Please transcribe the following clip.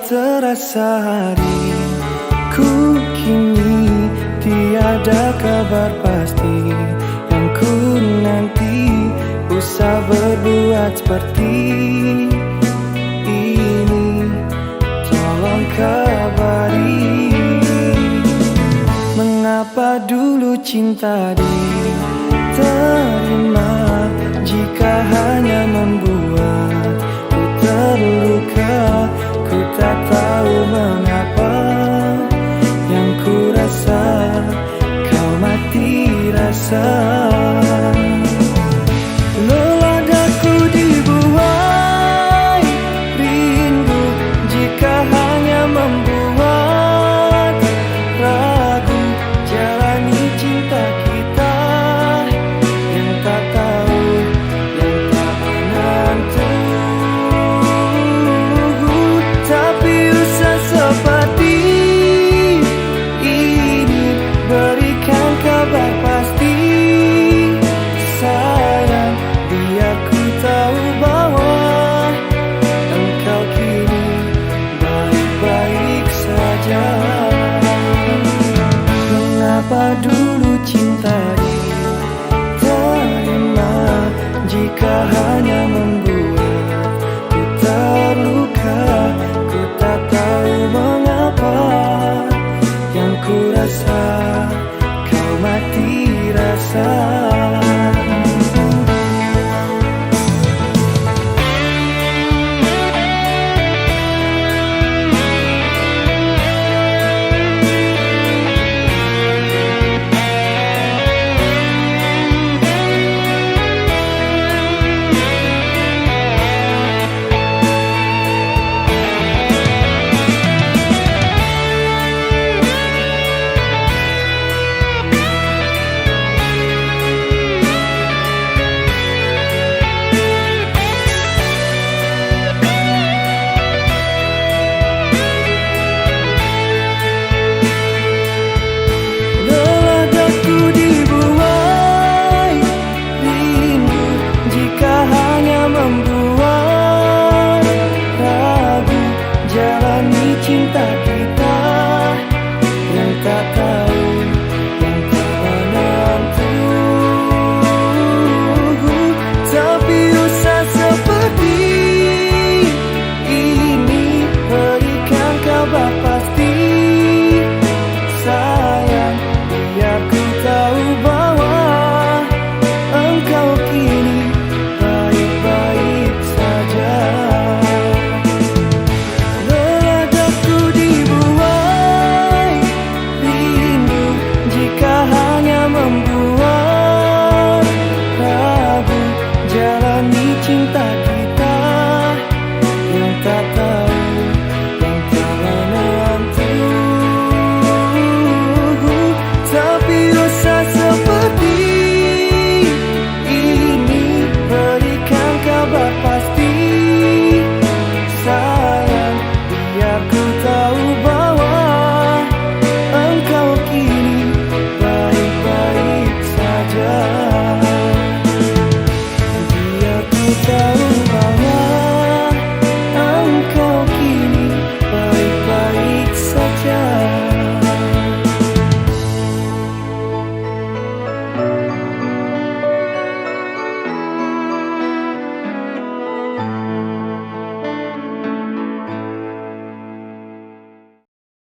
terasa hariku kini tiada kabar pasti yang ku nanti. Usah berbuat seperti ini, tolong kabari. Mengapa dulu cinta diterima jika hanya membuat ku terluka. Ku tak tahu mengapa yang ku rasa kau mati rasa. Lelah daku dibuai rindu jika hanya membuat ragu jalani cinta kita yang tak tahu, yang tak menentu. Tapi usah seperti ini, berikan kabar pasti sayang, biar ku tahu bahwa engkau kini baik-baik saja. Mengapa dulu cinta diterima jika hanya membuat ku terluka. Ku tak tahu mengapa yang ku rasa kau mati rasa.